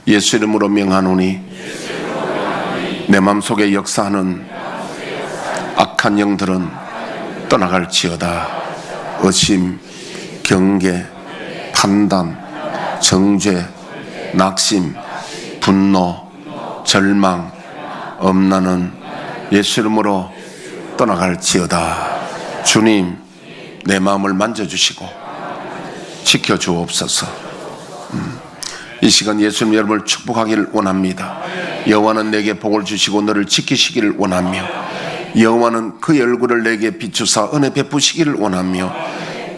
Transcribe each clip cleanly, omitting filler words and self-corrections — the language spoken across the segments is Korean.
예수 이름으로 명하노니 내 마음속에 역사하는 악한 영들은 떠나갈지어다. 의심, 경계, 판단, 정죄, 낙심, 분노, 절망, 엄란은 예수 이름으로 떠나갈지어다. 주님, 내 마음을 만져주시고 지켜주옵소서. 이 시간 예수님 여러분을 축복하기를 원합니다. 여호와는 내게 복을 주시고 너를 지키시기를 원하며, 여호와는 그의 얼굴을 내게 비추사 은혜 베푸시기를 원하며,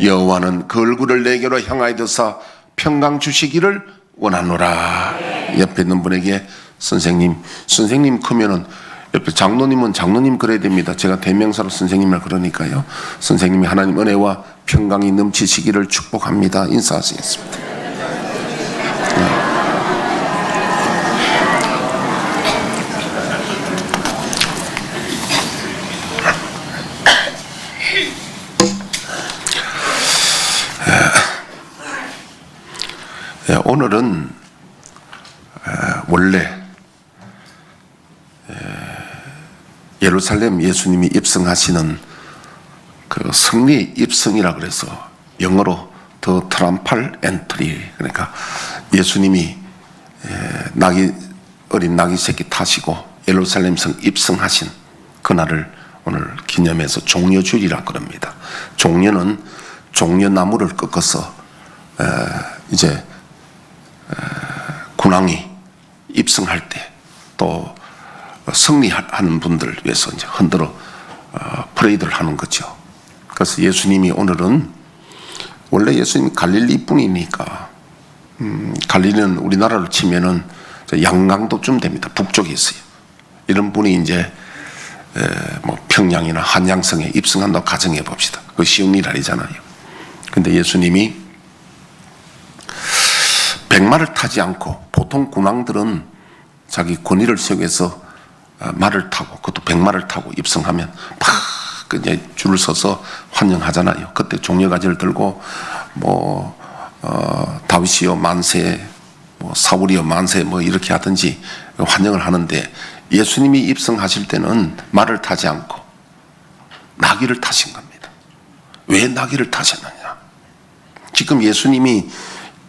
여호와는 그 얼굴을 내게로 향하여 드사 평강 주시기를 원하노라. 옆에 있는 분에게 선생님 크면은, 옆에 장로님은 장로님 그래야 됩니다. 제가 대명사로 선생님을 그러니까요. 선생님이 하나님 은혜와 평강이 넘치시기를 축복합니다. 인사하시겠습니다. 오늘은 원래 예루살렘 예수님이 입성하시는 그 승리 입성이라 그래서 영어로 더 트럼팔 엔트리, 그러니까 예수님이 어린 나귀 새끼 타시고 예루살렘 성 입성하신 그날을 오늘 기념해서 종려주일이라 그럽니다. 종려는 종려나무를 꺾어서 이제 군왕이 입성할 때 또 승리하는 분들 위해서 이제 흔들어 프레이드를 하는 거죠. 그래서 예수님이 오늘은, 원래 예수님 갈릴리 분이니까, 갈릴리는 우리나라로 치면은 양강도쯤 됩니다. 북쪽에 있어요. 이런 분이 이제 뭐 평양이나 한양성에 입성한다고 가정해 봅시다. 그거 쉬운 일 아니잖아요. 근데 예수님이 백마를 타지 않고, 보통 군왕들은 자기 권위를 세우기 위해서 말을 타고, 그것도 백마를 타고 입성하면 막 이제 줄을 서서 환영하잖아요. 그때 종려가지를 들고 뭐 다윗이여 만세, 뭐 사울이여 만세, 뭐 이렇게 하든지 환영을 하는데, 예수님이 입성하실 때는 말을 타지 않고 나귀를 타신 겁니다. 왜 나귀를 타셨느냐? 지금 예수님이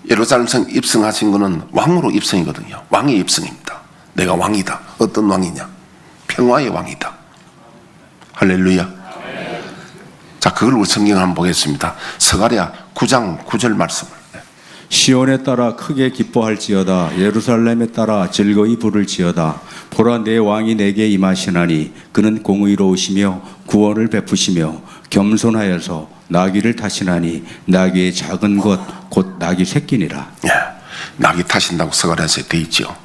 예루살렘성 입성하신 것은 왕으로 입성이거든요. 왕의 입성입니다. 내가 왕이다. 어떤 왕이냐? 평화의 왕이다. 할렐루야. 자, 그걸 우리 성경을 한번 보겠습니다. 스가랴 9장 9절 말씀을. 시온에 따라 크게 기뻐할지어다. 예루살렘에 따라 즐거이 부를지어다. 보라, 내 왕이 내게 임하시나니 그는 공의로우시며 구원을 베푸시며 겸손하여서 나귀를 타시나니 나귀의 작은 것 곧 나귀 새끼니라. 예, 나귀 타신다고 스가랴서에 돼 있죠.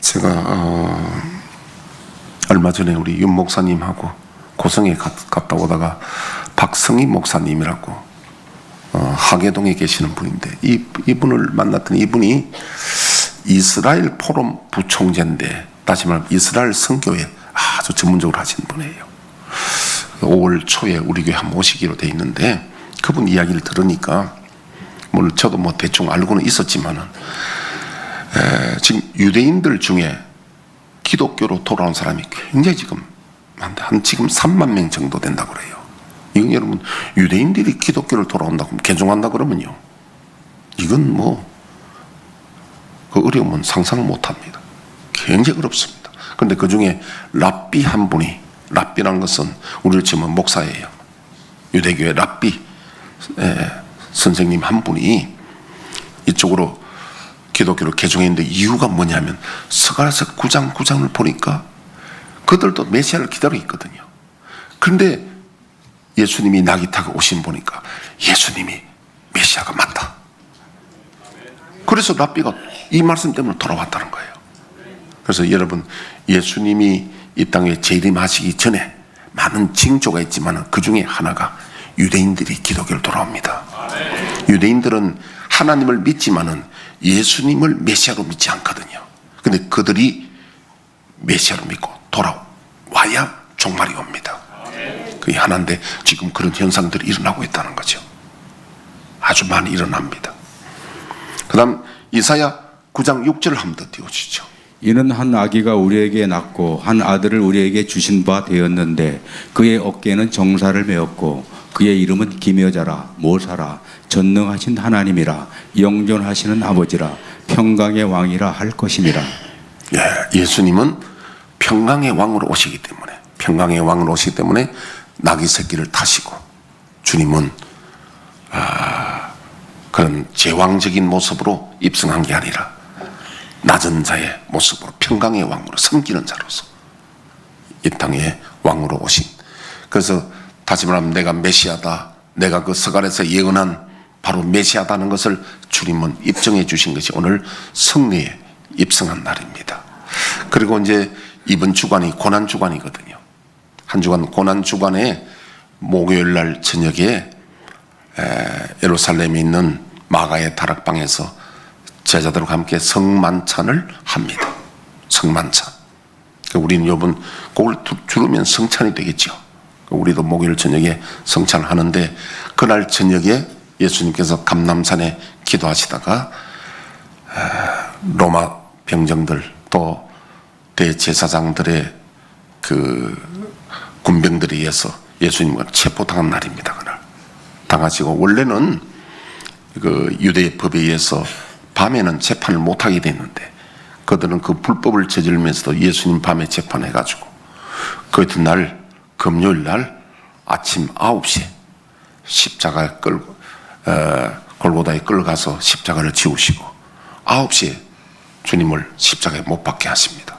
제가 얼마 전에 우리 윤 목사님하고 고성에 갔다 오다가 박성희 목사님이라고 하계동에 계시는 분인데, 이분을 만났더니 이분이 이스라엘 포럼 부총재인데, 다시 말하면 이스라엘 선교회 아주 전문적으로 하시는 분이에요. 5월 초에 우리 교회 한번 오시기로 돼 있는데, 그분 이야기를 들으니까, 물론 저도 뭐 대충 알고는 있었지만은, 지금 유대인들 중에 기독교로 돌아온 사람이 굉장히 지금 많다. 한 지금 3만 명 정도 된다고 그래요. 이건 여러분, 유대인들이 기독교를 돌아온다고 개종한다 그러면요, 이건 뭐 그 어려움은 상상을 못합니다. 굉장히 어렵습니다. 그런데 그 중에 랍비 한 분이, 랍비라는 것은 우리를 치면 목사예요. 유대교의 랍비 선생님 한 분이 이쪽으로 기독교를 개종했는데, 이유가 뭐냐면 스가랴서 9장 9장을 보니까 그들도 메시아를 기다리고 있거든요. 그런데 예수님이 나귀 타고 오신 보니까 예수님이 메시아가 맞다. 그래서 랍비가 이 말씀 때문에 돌아왔다는 거예요. 그래서 여러분, 예수님이 이 땅에 재림하시기 전에 많은 징조가 있지만 그 중에 하나가 유대인들이 기독교를 돌아옵니다. 유대인들은 하나님을 믿지만은 예수님을 메시아로 믿지 않거든요. 근데 그들이 메시아로 믿고 돌아와야 종말이 옵니다. 그게 하나인데, 지금 그런 현상들이 일어나고 있다는 거죠. 아주 많이 일어납니다. 그 다음 이사야 9장 6절 한 번 더 띄워주시죠. 이는 한 아기가 우리에게 낳고 한 아들을 우리에게 주신 바 되었는데 그의 어깨에는 정사를 메었고 그의 이름은 기묘자라 모사라 전능하신 하나님이라 영존하시는 아버지라 평강의 왕이라 할 것임이라. 예수님은 평강의 왕으로 오시기 때문에, 평강의 왕으로 오시기 때문에 나귀 새끼를 타시고, 주님은 그런 제왕적인 모습으로 입성한 게 아니라 낮은 자의 모습으로 평강의 왕으로 섬기는 자로서 이 땅의 왕으로 오신. 그래서 다시 말하면 내가 메시아다, 내가 그 서갈에서 예언한 바로 메시아다는 것을 주님은 입증해 주신 것이 오늘 성리에 입성한 날입니다. 그리고 이제 이번 주간이 고난 주간이거든요. 한 주간 고난 주간에 목요일 날 저녁에 예루살렘에 있는 마가의 다락방에서 제자들과 함께 성만찬을 합니다. 성만찬. 우리는 이번 그걸 주르면 성찬이 되겠죠. 우리도 목요일 저녁에 성찬을 하는데, 그날 저녁에 예수님께서 감람산에 기도하시다가 로마 병정들 또 대제사장들의 그 군병들에 의해서 예수님을 체포당한 날입니다. 그날 당하시고, 원래는 그 유대 법에 의해서 밤에는 재판을 못하게 됐는데 그들은 그 불법을 저지르면서도 예수님 밤에 재판해가지고 그 이튿날 금요일 날 아침 9시에 십자가에 골고다에 끌어가서 십자가를 지우시고 9시에 주님을 십자가에 못 박게 하십니다.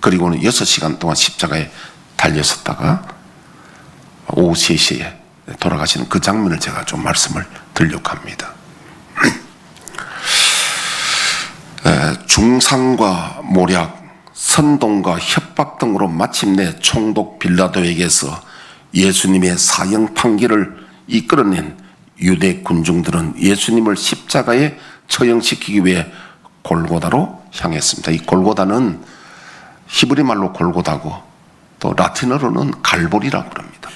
그리고는 6시간 동안 십자가에 달렸었다가 오후 3시에 돌아가시는 그 장면을 제가 좀 말씀을 드리려고 합니다. 중상과 모략, 선동과 협박 등으로 마침내 총독 빌라도에게서 예수님의 사형 판결을 이끌어낸 유대 군중들은 예수님을 십자가에 처형시키기 위해 골고다로 향했습니다. 이 골고다는 히브리 말로 골고다고 또 라틴어로는 갈보리라고 그럽니다.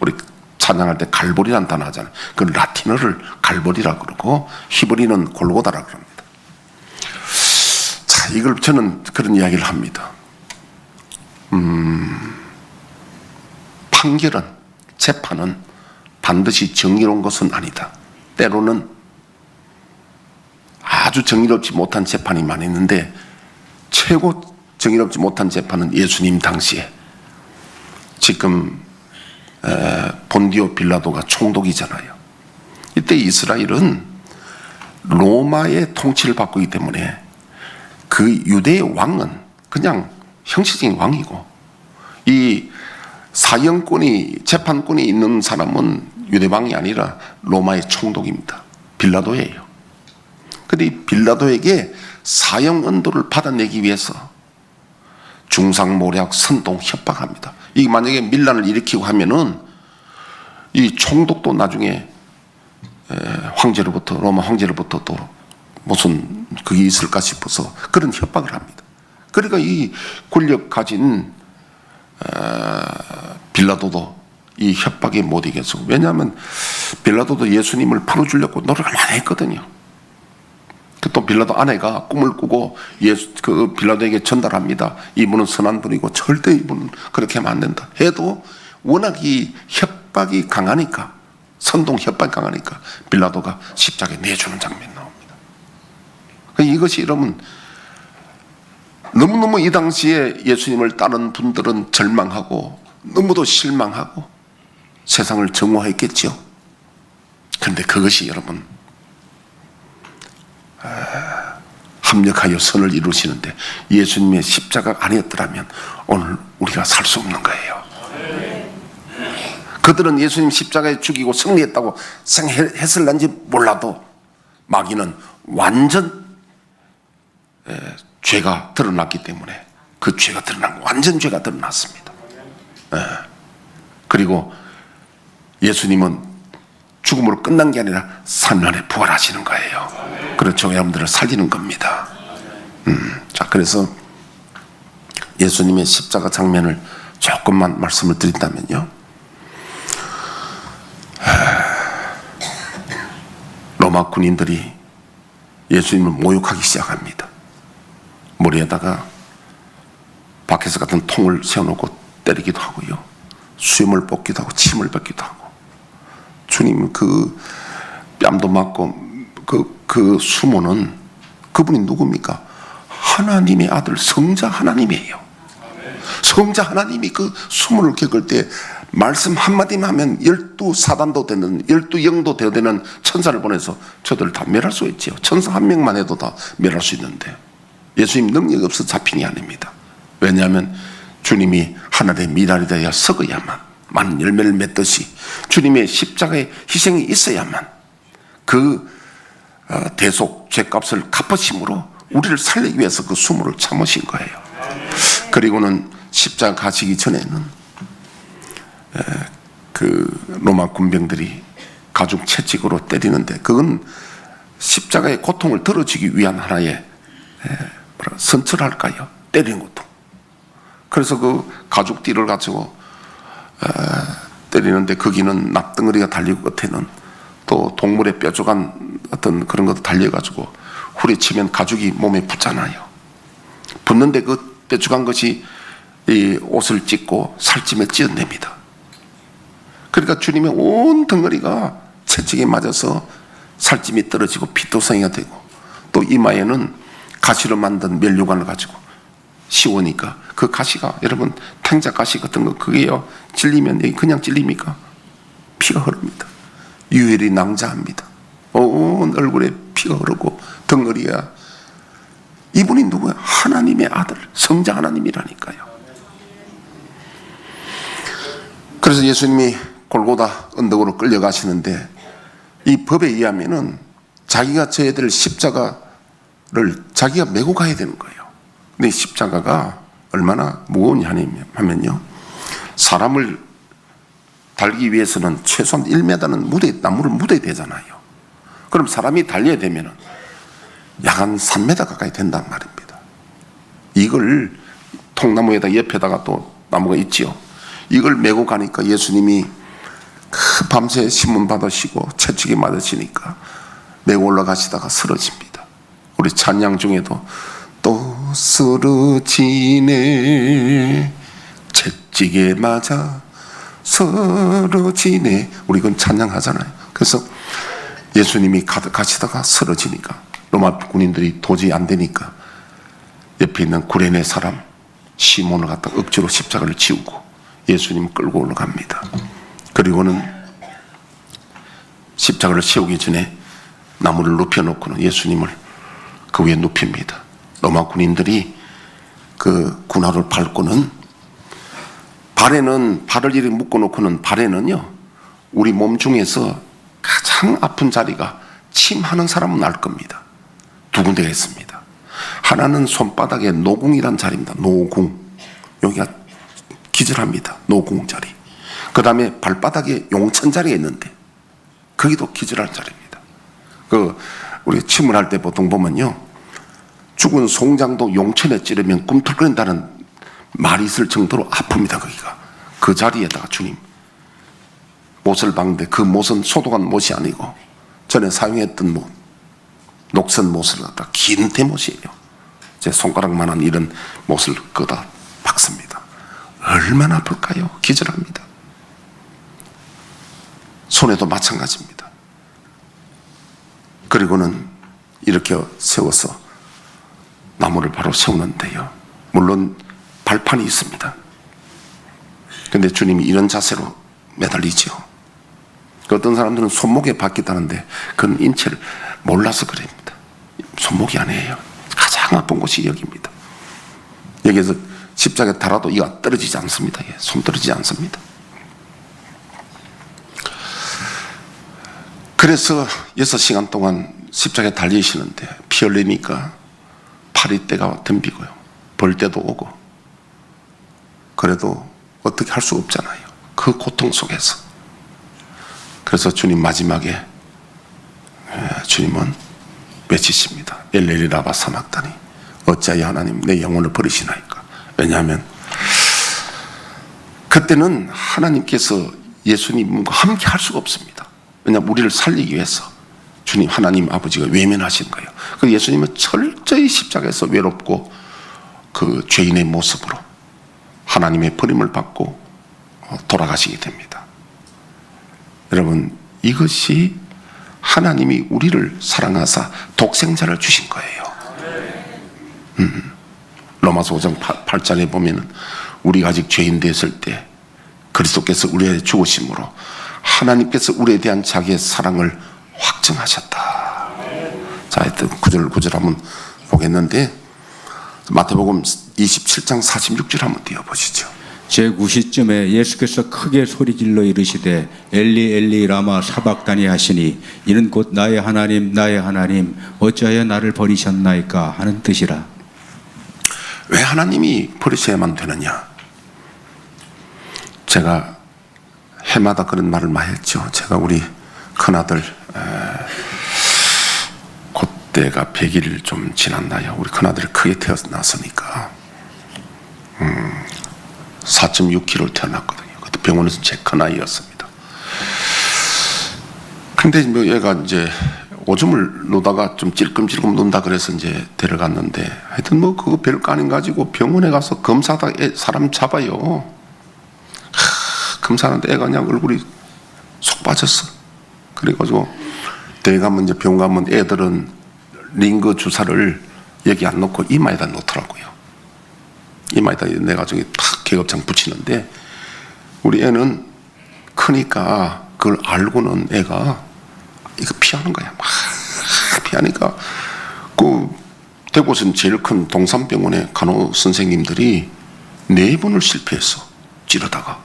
우리 찬양할 때 갈보리란 단어 하잖아요. 그 라틴어를 갈보리라고 그러고 히브리는 골고다라고 그럽니다. 자, 이걸 저는 그런 이야기를 합니다. 판결은, 재판은 반드시 정의로운 것은 아니다. 때로는 아주 정의롭지 못한 재판이 많이 있는데 최고 정의롭지 못한 재판은 예수님 당시에 지금 본디오 빌라도가 총독이잖아요. 이때 이스라엘은 로마의 통치를 받고 있기 때문에 그 유대의 왕은 그냥 형식적인 왕이고, 이 사형권이, 재판권이 있는 사람은 유대 왕이 아니라 로마의 총독입니다. 빌라도예요. 근데 이 빌라도에게 사형 언도를 받아내기 위해서 중상모략, 선동, 협박합니다. 이 만약에 밀란을 일으키고 하면은 이 총독도 나중에 황제로부터, 로마 황제로부터 또 무슨 그게 있을까 싶어서 그런 협박을 합니다. 그러니까 이 권력 가진 빌라도도 이 협박에 못 이겨서, 왜냐하면 빌라도도 예수님을 풀어주려고 노력을 많이 했거든요. 또 빌라도 아내가 꿈을 꾸고 그 빌라도에게 전달합니다. 이분은 선한 분이고 절대 이분은 그렇게 하면 안 된다 해도 워낙 이 협박이 강하니까, 선동 협박이 강하니까 빌라도가 십자가에 내주는 장면이 나옵니다. 이것이 여러분, 너무너무 이 당시에 예수님을 따른 분들은 절망하고 너무도 실망하고 세상을 정오했겠죠. 그런데 그것이 여러분 합력하여 선을 이루시는데 예수님의 십자가가 아니었더라면 오늘 우리가 살 수 없는 거예요. 그들은 예수님 십자가에 죽이고 승리했다고 생각했을런지 몰라도 마귀는 완전 죄가 드러났기 때문에 그 죄가 드러난, 완전 죄가 드러났습니다. 그리고 예수님은 죽음으로 끝난 게 아니라 3일 안에 부활하시는 거예요. 그렇죠. 여러분들을 살리는 겁니다. 자, 그래서 예수님의 십자가 장면을 조금만 말씀을 드린다면요, 로마 군인들이 예수님을 모욕하기 시작합니다. 머리에다가 바켓스 같은 통을 세워놓고 때리기도 하고요. 수염을 뽑기도 하고 침을 뱉기도 하고. 주님 그 뺨도 맞고 그 수모는 그분이 누굽니까? 하나님의 아들 성자 하나님이에요. 성자 하나님이 그 수모를 겪을 때 말씀 한마디만 하면 12사단도 되는 12영도 되는 천사를 보내서 저들을 다 멸할 수 있지요. 천사 한 명만 해도 다 멸할 수 있는데 예수님 능력이 없어 잡힌 게 아닙니다. 왜냐하면 주님이 하늘의 미랄이 되어 썩어야만 많은 열매를 맺듯이 주님의 십자가의 희생이 있어야만 그 대속 죄값을 갚으심으로 우리를 살리기 위해서 그 수모를 참으신 거예요. 그리고는 십자가 가시기 전에는 그 로마 군병들이 가죽 채찍으로 때리는데 그건 십자가의 고통을 덜어주기 위한 하나의 선처랄까요? 때리는 고통. 그래서 그 가죽띠를 가지고 때리는데 거기는 납덩어리가 달리고 끝에는 또 동물의 뾰족한 어떤 그런 것도 달려가지고 후려치면 가죽이 몸에 붙잖아요. 붙는데 그 뾰족한 것이 이 옷을 찢고 살찜에 찢어냅니다. 그러니까 주님의 온 덩어리가 채찍에 맞아서 살찜이 떨어지고 피토성이가 되고 또 이마에는 가시로 만든 면류관을 가지고 씌우니까 그 가시가 여러분 탱자 가시 같은 거 그게요 찔리면 그냥 찔립니까? 피가 흐릅니다. 유혈이 낭자합니다. 온 얼굴에 피가 흐르고 덩어리야. 이분이 누구야? 하나님의 아들 성자 하나님이라니까요. 그래서 예수님이 골고다 언덕으로 끌려가시는데 이 법에 의하면은 자기가 져야 될 십자가를 자기가 메고 가야 되는 거예요. 근데 십자가가 얼마나 무거우냐 하면요. 사람을 달기 위해서는 최소한 1m는 나무를 묻어야 되잖아요. 그럼 사람이 달려야 되면은 약 한 3m 가까이 된단 말입니다. 이걸 통나무에다 옆에다가 또 나무가 있지요. 이걸 메고 가니까 예수님이 그 밤새 신문 받으시고 채찍에 맞으시니까 메고 올라가시다가 쓰러집니다. 우리 찬양 중에도 또 쓰러지네 채찍에 맞아 쓰러지네 우리 그건 찬양하잖아요. 그래서 예수님이 가시다가 쓰러지니까 로마 군인들이 도저히 안 되니까 옆에 있는 구레네 사람 시몬을 갖다 억지로 십자가를 지우고 예수님 끌고 올라갑니다. 그리고는 십자가를 세우기 전에 나무를 눕혀놓고는 예수님을 그 위에 눕힙니다. 로마 군인들이 그 군화를 밟고는 발에는 발을 이렇게 묶어놓고는 발에는요 우리 몸 중에서 가장 아픈 자리가 침하는 사람은 알 겁니다. 두 군데가 있습니다. 하나는 손바닥에 노궁이란 자리입니다. 노궁 여기가 기절합니다. 노궁 자리. 그 다음에 발바닥에 용천 자리가 있는데 거기도 기절할 자리입니다. 우리 침을 할 때 보통 보면요 죽은 송장도 용천에 찌르면 꿈틀거린다는 말이 있을 정도로 아픕니다. 거기가 그 자리에다가 주님 못을 박는데 그 못은 소독한 못이 아니고 전에 사용했던 못 녹슨 못을 갖다 긴 대못이에요. 제 손가락만한 이런 못을 거다 박습니다. 얼마나 아플까요? 기절합니다. 손에도 마찬가지입니다. 그리고는 이렇게 세워서 나무를 바로 세우는데요. 물론 발판이 있습니다. 그런데 주님이 이런 자세로 매달리죠. 어떤 사람들은 손목에 박히다는데 그건 인체를 몰라서 그럽니다. 손목이 아니에요. 가장 아픈 곳이 여기입니다. 여기에서 십자가에 달아도 이가 떨어지지 않습니다. 손 떨어지지 않습니다. 그래서 6시간 동안 십자가에 달리시는데 피 흘리니까 팔이 때가 덤비고요. 벌 때도 오고 그래도 어떻게 할 수 없잖아요. 그 고통 속에서. 그래서 주님 마지막에 주님은 외치십니다. 엘레리 라바 사막다니 어찌하여 하나님 내 영혼을 버리시나이까. 왜냐하면 그때는 하나님께서 예수님과 함께 할 수가 없습니다. 왜냐하면 우리를 살리기 위해서 주님 하나님 아버지가 외면하신 거예요. 그 예수님은 철저히 십자가에서 외롭고 그 죄인의 모습으로 하나님의 버림을 받고 돌아가시게 됩니다. 여러분, 이것이 하나님이 우리를 사랑하사 독생자를 주신 거예요. 로마서 5장 8절에 보면 우리가 아직 죄인 되었을 때 그리스도께서 우리에게 죽으심으로 하나님께서 우리에 대한 자기의 사랑을 확증하셨다. 자, 하여튼 구절 한번 보겠는데 마태복음 27장 46절 한번 띄워보시죠. 제9시쯤에 예수께서 크게 소리질러 이르시되 엘리 엘리 라마 사박다니 하시니 이는 곧 나의 하나님 어찌하여 나를 버리셨나이까 하는 뜻이라. 왜 하나님이 버리셔야만 되느냐? 제가 해마다 그런 말을 많이 했죠. 제가 우리 큰아들 그때가 100일 좀 지났나요? 우리 큰아들이 크게 태어났으니까 4.6kg 태어났거든요. 그때 병원에서 제 큰아이였습니다. 근데 뭐 얘가 이제 오줌을 누다가 좀 찔끔찔끔 눈다 그래서 이제 데려갔는데 하여튼 뭐 그거 별거 아닌 가지고 병원에 가서 검사하다 사람 잡아요. 검사하는데 애가 그냥 얼굴이 속 빠졌어. 그래가지고 대가면 이제 병원 가면 애들은 링거 주사를 여기 안 놓고 이마에다 놓더라고요. 이마에다 내가지고 탁 계급장 붙이는데 우리 애는 크니까 그걸 알고는 애가 이거 피하는 거야. 막 피하니까 그 대구에서는 제일 큰 동산병원의 간호 선생님들이 4번을 실패했어. 찌르다가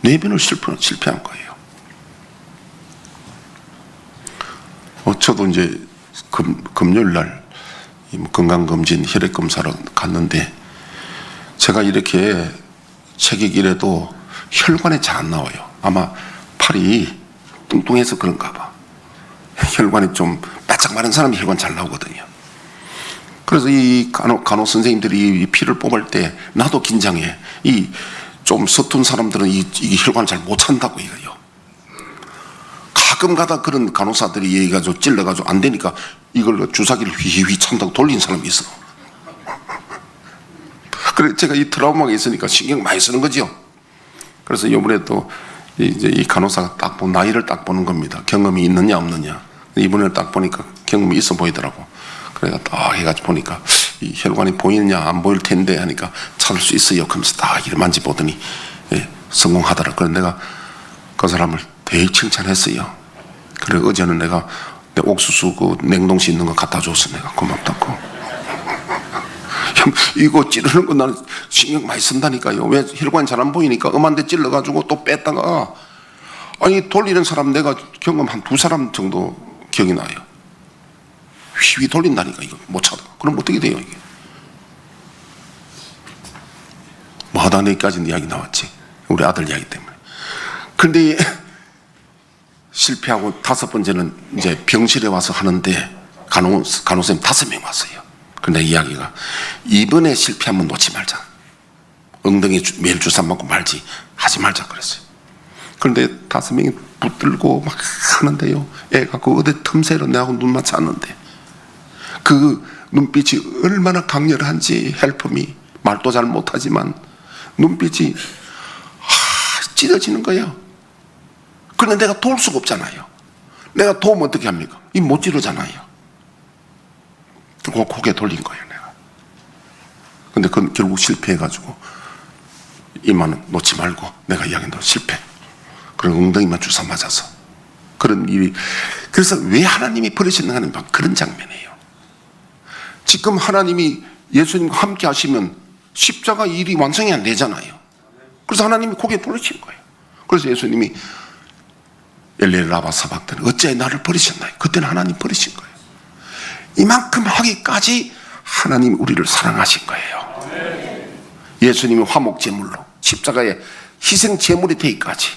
4번을 실패한 거예요. 저도 이제 금요일 날 건강검진 혈액검사로 갔는데 제가 이렇게 체격이라도 혈관이 잘 안 나와요. 아마 팔이 뚱뚱해서 그런가 봐. 혈관이 좀 바짝 마른 사람이 혈관 잘 나오거든요. 그래서 이 간호 선생님들이 이 피를 뽑을 때 나도 긴장해. 이 좀 서툰 사람들은 이 혈관을 잘 못 찬다고 이거요. 가끔 가다 그런 간호사들이 얘기가지고 찔러가지고 안 되니까 이걸 주사기를 휘휘 찬다고 돌린 사람이 있어. 그래 제가 이 트라우마가 있으니까 신경 많이 쓰는 거죠. 그래서 이번에 또 이제 이 간호사가 딱 나이를 딱 보는 겁니다. 경험이 있느냐 없느냐. 이번에 딱 보니까 경험이 있어 보이더라고. 그래가 딱 해가지고 보니까 이 혈관이 보이느냐 안 보일 텐데 하니까 찾을 수 있어요. 하면서 딱 이를 만져보더니 성공하더라. 그래서 내가 그 사람을 되게 칭찬했어요. 그래 어제는 내가 내 옥수수 그 냉동실 있는 거 갖다 줬어. 내가 고맙다고. 형 이거 찌르는 거 나는 신경 많이 쓴다니까요. 왜 혈관이 잘 안 보이니까 엄한데 찔러가지고 또 뺐다가 아니 돌리는 사람 내가 경험 한 2사람 정도 기억이 나요. 휘휘 돌린다니까 이거 못 찾아. 그럼 어떻게 돼요 이게? 뭐 하다 내기까지는 이야기 나왔지. 우리 아들 이야기 때문에. 근데 실패하고 5번째는 이제 병실에 와서 하는데 간호선생님 5명 왔어요. 근데 이야기가 이번에 실패하면 놓지 말자. 엉덩이에 매일 주사 맞고 말지 하지 말자 그랬어요. 그런데 5명이 붙들고 막 하는데요. 애가 그 어디 틈새로 내하고 눈 맞지 않는데 그 눈빛이 얼마나 강렬한지 헬프미 말도 잘 못하지만 눈빛이 찢어지는 거예요. 그런데 내가 도울 수가 없잖아요. 내가 도우면 어떻게 합니까? 이 못 찌르잖아요. 고개 돌린 거예요 내가. 근데 그건 결국 실패해가지고 이마는 놓지 말고 내가 이야기한다고 실패. 그리고 엉덩이만 주사 맞아서 그런 일이. 그래서 왜 하나님이 버리시는가는 그런 장면이에요. 지금 하나님이 예수님과 함께 하시면 십자가 일이 완성이 안 되잖아요. 그래서 하나님이 고개 돌리신 거예요. 그래서 예수님이 엘리 라마 사박다니 어찌하여 나를 버리셨나요? 그때는 하나님 버리신 거예요. 이만큼 하기까지 하나님이 우리를 사랑하신 거예요. 예수님이 화목제물로 십자가에 희생제물이 되기까지.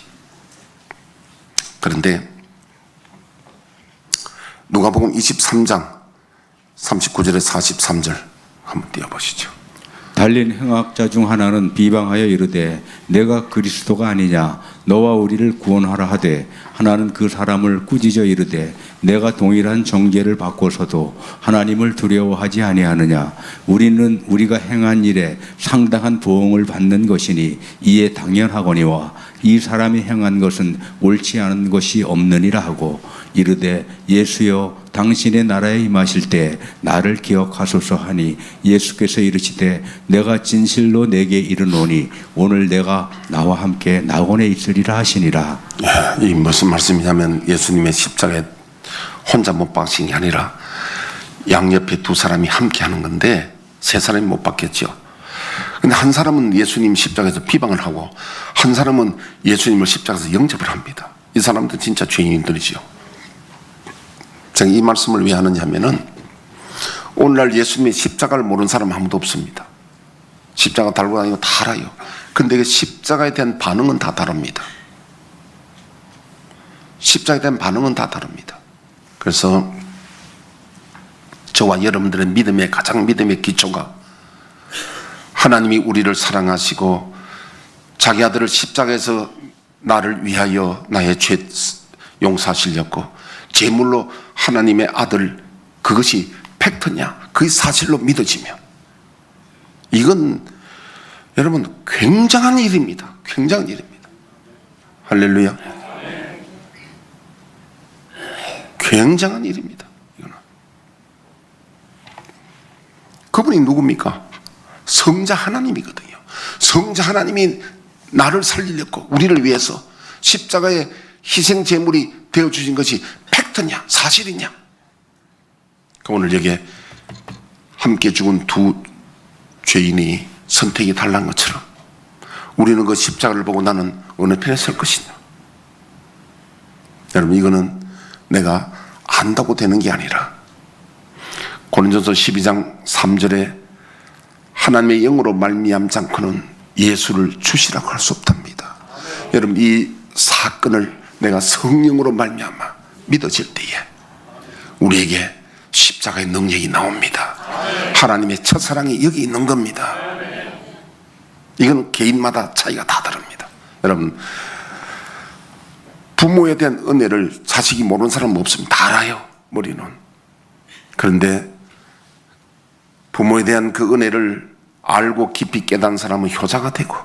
그런데 누가복음 23장 39절에 43절 한번 띄워보시죠. 달린 행악자 중 하나는 비방하여 이르되 내가 그리스도가 아니냐 너와 우리를 구원하라 하되 하나는 그 사람을 꾸짖어 이르되 내가 동일한 정죄를 받고서도 하나님을 두려워하지 아니하느냐. 우리는 우리가 행한 일에 상당한 보응을 받는 것이니 이에 당연하거니와 이 사람이 행한 것은 옳지 않은 것이 없느니라 하고 이르되 예수여 당신의 나라에 임하실 때 나를 기억하소서 하니 예수께서 이르시되 내가 진실로 내게 이르노니 오늘 내가 나와 함께 낙원에 있으리라 하시니라. 이 무슨 말씀이냐면 예수님의 십자가에 혼자 못 박힌 게 아니라 양옆에 두 사람이 함께 하는 건데 세 사람이 못 박혔죠. 근데 한 사람은 예수님 십자가에서 비방을 하고 한 사람은 예수님을 십자가에서 영접을 합니다. 이 사람들 진짜 죄인들이죠. 제가 이 말씀을 왜 하느냐 하면은 오늘날 예수님의 십자가를 모르는 사람 아무도 없습니다. 십자가 달고 다니고 다 알아요. 근데 그 십자가에 대한 반응은 다 다릅니다. 십자가에 대한 반응은 다 다릅니다. 그래서 저와 여러분들의 믿음의 가장 믿음의 기초가 하나님이 우리를 사랑하시고 자기 아들을 십자가에서 나를 위하여 나의 죄 용서하시려고 제물로 하나님의 아들, 그것이 팩트냐, 그게 사실로 믿어지면 이건 여러분 굉장한 일입니다. 굉장한 일입니다. 할렐루야. 굉장한 일입니다. 이거는. 그분이 누굽니까? 성자 하나님이거든요. 성자 하나님이 나를 살리려고 우리를 위해서 십자가의 희생 제물이 되어주신 것이 팩트냐 사실이냐. 오늘 여기에 함께 죽은 두 죄인이 선택이 달라는 것처럼 우리는 그 십자가를 보고 나는 어느 편에 설 것이냐. 여러분 이거는 내가 안다고 되는 게 아니라 고린도전서 12장 3절에 하나님의 영으로 말미암지 않고는 예수를 주시라고 할 수 없답니다. 여러분 이 사건을 내가 성령으로 말미암아 믿어질 때에 우리에게 십자가의 능력이 나옵니다. 하나님의 첫사랑이 여기 있는 겁니다. 이건 개인마다 차이가 다 다릅니다. 여러분 부모에 대한 은혜를 자식이 모르는 사람은 없습니다. 다 알아요. 머리는. 그런데 부모에 대한 그 은혜를 알고 깊이 깨닫는 사람은 효자가 되고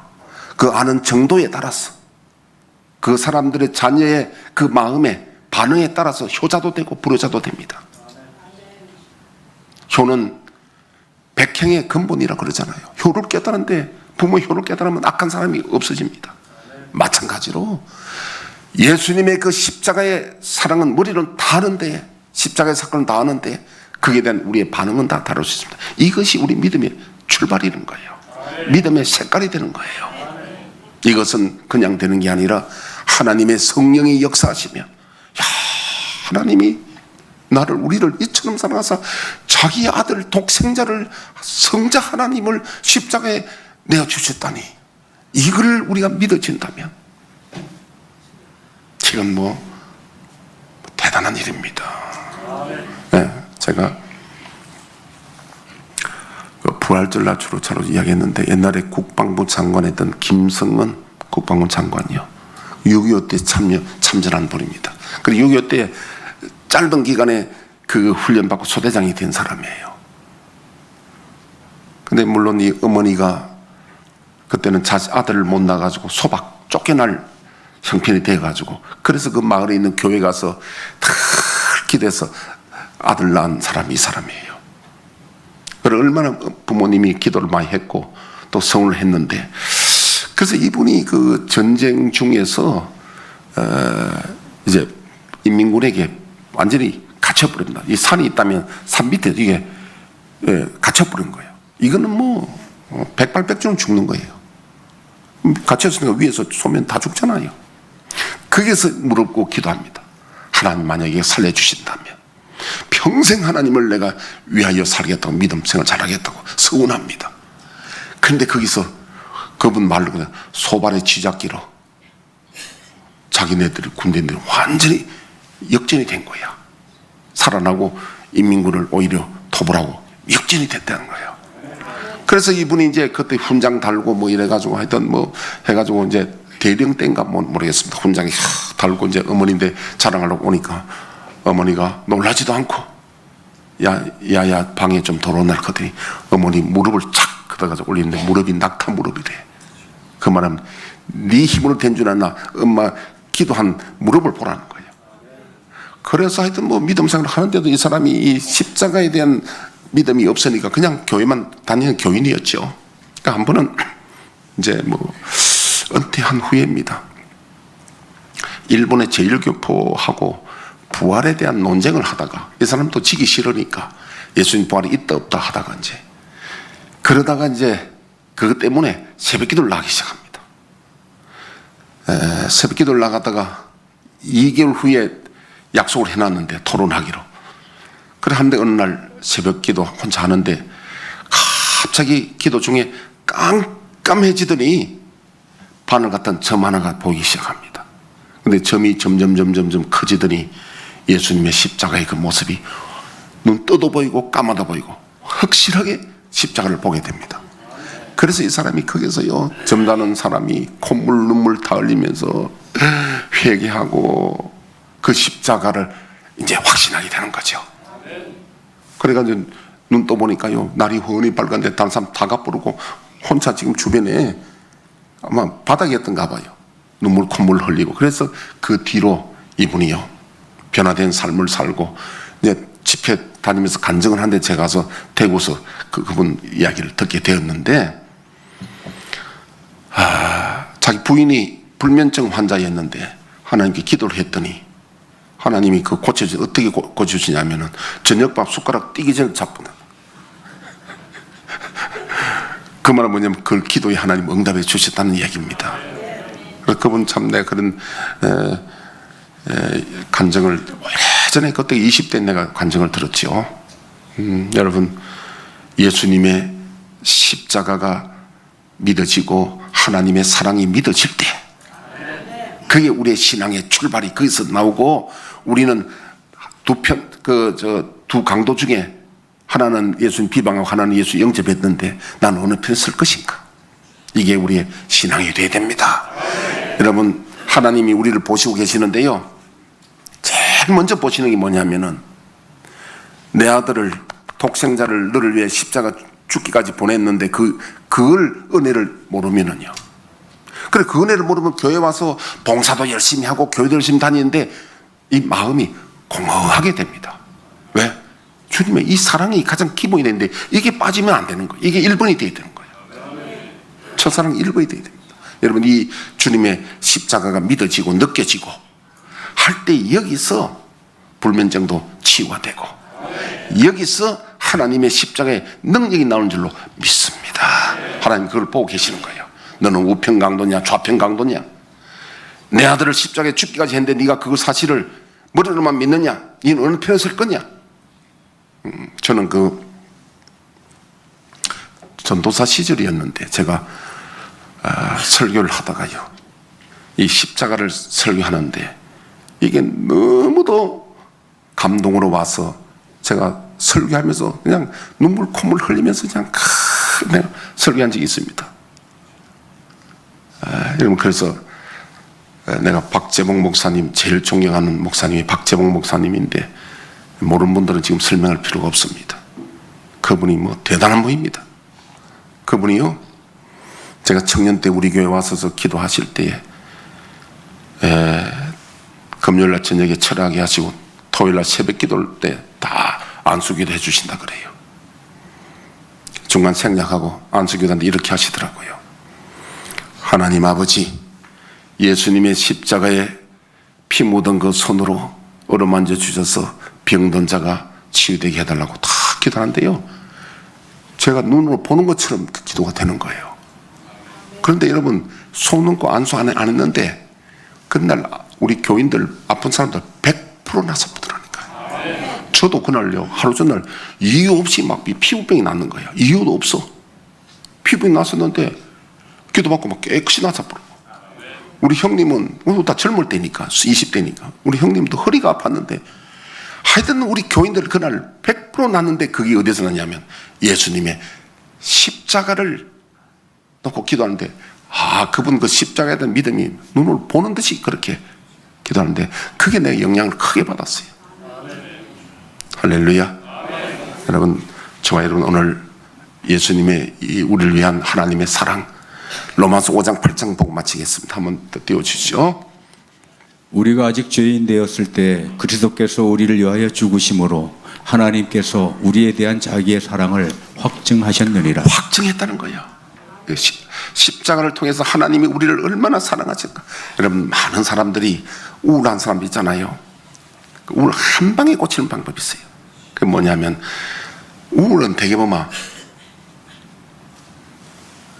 그 아는 정도에 따라서 그 사람들의 자녀의 그 마음에 반응에 따라서 효자도 되고 불효자도 됩니다. 효는 백행의 근본이라 그러잖아요. 효를 깨달았는데 부모의 효를 깨달으면 악한 사람이 없어집니다. 마찬가지로 예수님의 그 십자가의 사랑은 머리는 다 아는데 십자가의 사건은 다 아는데 그에 대한 우리의 반응은 다 다를 수 있습니다. 이것이 우리 믿음의 출발이 되는 거예요. 믿음의 색깔이 되는 거예요. 이것은 그냥 되는 게 아니라 하나님의 성령이 역사하시면 야, 하나님이 우리를 이처럼 사랑하사 자기 아들 독생자를 성자 하나님을 십자가에 내어주셨다니 이걸 우리가 믿어진다면 지금 대단한 일입니다. 네, 제가 부활절날 주로 이야기했는데 옛날에 국방부 장관했던 김성은 국방부 장관이요. 6.25 때 참전한 분입니다. 그리고 6.25 때 짧은 기간에 그 훈련받고 소대장이 된 사람이에요. 근데 물론 이 어머니가 그때는 아들을 못 낳아가지고 소박 쫓겨날 형편이 돼가지고 그래서 그 마을에 있는 교회 가서 다 기대서 아들 낳은 사람이 이 사람이에요. 그래서 얼마나 부모님이 기도를 많이 했고 또 성을 했는데 그래서 이분이 그 전쟁 중에서 이제 인민군에게 완전히 갇혀버립니다. 이 산이 있다면 산 밑에 이게 갇혀버린 거예요. 이거는 백발백중 죽는 거예요. 갇혔으니까 위에서 쏘면 다 죽잖아요. 거기에서 무릎 기도합니다. 하나님 만약에 살려주신다면 평생 하나님을 내가 위하여 살겠다고 믿음 생활 잘하겠다고 서운합니다. 그런데 거기서 그분 말로 그냥 소발의 쥐잡기로 자기네들이 군대들이 완전히 역전이 된 거야. 살아나고 인민군을 오히려 토벌하고 역전이 됐다는 거예요. 그래서 이분이 이제 그때 훈장 달고 이래가지고 하여튼 해가지고 이제 대령 때인가 모르겠습니다. 훈장이 달고 이제 어머니인데 자랑하려고 오니까 어머니가 놀라지도 않고 야야 방에 좀 들어오날 하더니 어머니 무릎을 착 걷어가지고 올리는데 무릎이 낙타 무릎이래. 그 말은 네 힘으로 된 줄 아나 엄마 기도한 무릎을 보라는 거예요. 그래서 하여튼 뭐 믿음 생활을 하는데도 이 사람이 이 십자가에 대한 믿음이 없으니까 그냥 교회만 다니는 교인이었죠. 그러니까 한 번은 이제 뭐 은퇴한 후에입니다. 일본의 제1교포하고 부활에 대한 논쟁을 하다가 이 사람도 지기 싫으니까 예수님 부활이 있다 없다 하다가 이제 그러다가 이제 그것 때문에 새벽 기도를 나가기 시작합니다. 새벽 기도를 나가다가 2개월 후에 약속을 해놨는데 토론하기로. 그래 한데 어느 날 새벽 기도 혼자 하는데 갑자기 기도 중에 깜깜해지더니 바늘 같은 점 하나가 보이기 시작합니다. 근데 점이 점점 커지더니 예수님의 십자가의 그 모습이 눈 떠도 보이고 까마도 보이고 확실하게 십자가를 보게 됩니다. 그래서 이 사람이 거기서요 점다는 사람이 콧물 눈물 다 흘리면서 회개하고 그 십자가를 이제 확신하게 되는 거죠. 그래가지고 눈 떠보니까요 날이 훤히 밝은데 다른 사람 다 가부르고 혼자 지금 주변에 아마 바닥이었던가 봐요. 눈물 콧물 흘리고. 그래서 그 뒤로 이분이요 변화된 삶을 살고 이제 집회 다니면서 간증을 하는데 제가 가서 대구서 그분 이야기를 듣게 되었는데 자기 부인이 불면증 환자였는데 하나님께 기도를 했더니 하나님이 그 어떻게 고쳐주시냐면은 저녁밥 숟가락 띄기 전에 잡구나. 그 말은 뭐냐면 그 기도에 하나님 응답해 주셨다는 이야기입니다. 그분 참 내가 그런 간증을 예전에 그때 20대 내가 간증을 들었죠. 여러분 예수님의 십자가가 믿어지고 하나님의 사랑이 믿어질 때 그게 우리의 신앙의 출발이 거기서 나오고 우리는 두 강도 중에 하나는 예수님 비방하고 하나는 예수 영접했는데 난 어느 편을 쓸 것인가? 이게 우리의 신앙이 돼야 됩니다. 여러분 하나님이 우리를 보시고 계시는데요 제일 먼저 보시는 게 뭐냐면은 내 아들을 독생자를 너를 위해 십자가 죽기까지 보냈는데 그걸 은혜를 모르면은요 그래 그 은혜를 모르면 교회 와서 봉사도 열심히 하고 교회도 열심히 다니는데 이 마음이 공허하게 됩니다. 왜? 주님의 이 사랑이 가장 기본이 되는데 이게 빠지면 안 되는 거예요. 이게 1번이 돼야 되는 거예요. 첫사랑이 1번이 돼야 됩니다. 여러분 이 주님의 십자가가 믿어지고 느껴지고 할 때 여기서 불면증도 치유가 되고 여기서 하나님의 십자가의 능력이 나오는 줄로 믿습니다. 하나님 그걸 보고 계시는 거예요. 너는 우편 강도냐 좌편 강도냐 내 아들을 십자가에 죽기까지 했는데 네가 그 사실을 머리로만 믿느냐 너는 어느 편에 설 거냐. 저는 그 전도사 시절이었는데 제가 설교를 하다가요 이 십자가를 설교하는데 이게 너무도 감동으로 와서 제가 설교하면서 그냥 눈물 콧물 흘리면서 그냥 내가 설교한 적이 있습니다. 여러분 그래서 내가 박재봉 목사님 제일 존경하는 목사님이 박재봉 목사님인데 모르는 분들은 지금 설명할 필요가 없습니다. 그분이 뭐 대단한 분입니다. 그분이요 제가 청년 때 우리 교회 와서 기도하실 때에 금요일날 저녁에 철학하게 하시고 토요일날 새벽 기도할 때 다 안수기도 해주신다 그래요. 중간 생략하고 안수기도하는데 이렇게 하시더라고요. 하나님 아버지 예수님의 십자가에 피 묻은 그 손으로 어루만져 주셔서 병든 자가 치유되게 해달라고 다 기도하는데요 제가 눈으로 보는 것처럼 기도가 되는 거예요. 그런데 여러분 손 얹고 안수 안 했는데 그날 우리 교인들 아픈 사람들 100% 나서 보더라니까요. 저도 그날요 하루 전날 이유 없이 막 피부병이 났는 거예요. 이유도 없어. 피부병이 났었는데 기도받고 막 깨끗이 나서 버려. 우리 형님은 다 젊을 때니까 20대니까 우리 형님도 허리가 아팠는데 하여튼 우리 교인들 그날 100% 났는데 그게 어디서 났냐면 예수님의 십자가를 놓고 기도하는데 그분 그 십자가에 대한 믿음이 눈을 보는 듯이 그렇게 기도하는데 그게 내 영향을 크게 받았어요. 할렐루야. 여러분, 저와 여러분 오늘 예수님의 이 우리를 위한 하나님의 사랑 로마서 5장 8장 보고 마치겠습니다. 한번 더 띄워주시죠. 우리가 아직 죄인 되었을 때 그리스도께서 우리를 위하여 죽으심으로 하나님께서 우리에 대한 자기의 사랑을 확증하셨느니라. 확증했다는 거예요. 십자가를 통해서 하나님이 우리를 얼마나 사랑하실까. 여러분, 많은 사람들이 우울한 사람 있잖아요. 그 우울 한 방에 고치는 방법이 있어요. 그게 뭐냐면 우울은 되게 보면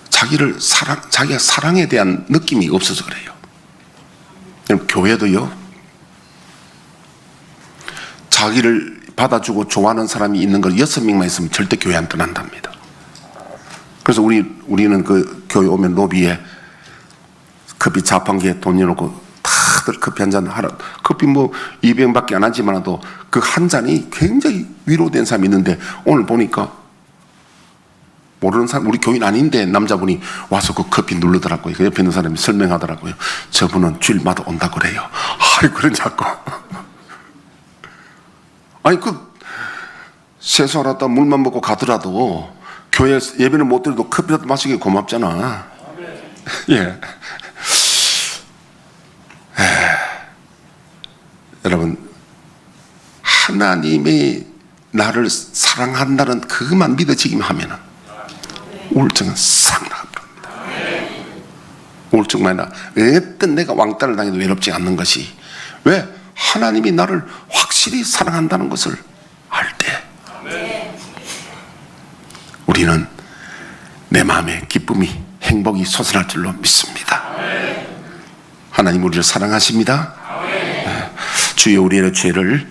자기가 사랑에 대한 느낌이 없어서 그래요. 여러분, 교회도요, 자기를 받아주고 좋아하는 사람이 있는 걸 6명만 있으면 절대 교회 안 떠난답니다. 그래서 우리는 그 교회 오면 로비에 커피 자판기에 돈 넣어놓고 다들 커피 한 잔 하라. 커피 뭐 200원밖에 안 하지만도 그 한 잔이 굉장히 위로된 사람이 있는데 오늘 보니까 모르는 사람, 우리 교인 아닌데 남자분이 와서 그 커피 누르더라고요. 그 옆에 있는 사람이 설명하더라고요. 저분은 주일마다 온다 그래요. 그러냐고. 아니, 세수하다 물만 먹고 가더라도 교회 예배는 못 드려도 커피라도 마시기 고맙잖아. 예. 여러분, 하나님이 나를 사랑한다는 그것만 믿어지기만 하면은 우울증은 싹 나갑니다. 우울증만 어떤 내가 왕따를 당해도 외롭지 않는 것이 왜? 하나님이 나를 확실히 사랑한다는 것을 알 때 우리는 내 마음에 기쁨이 행복이 솟아날 줄로 믿습니다. 하나님 우리를 사랑하십니다. 주여 우리의 죄를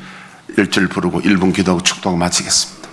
1절 부르고 1분 기도하고 축도하고 마치겠습니다.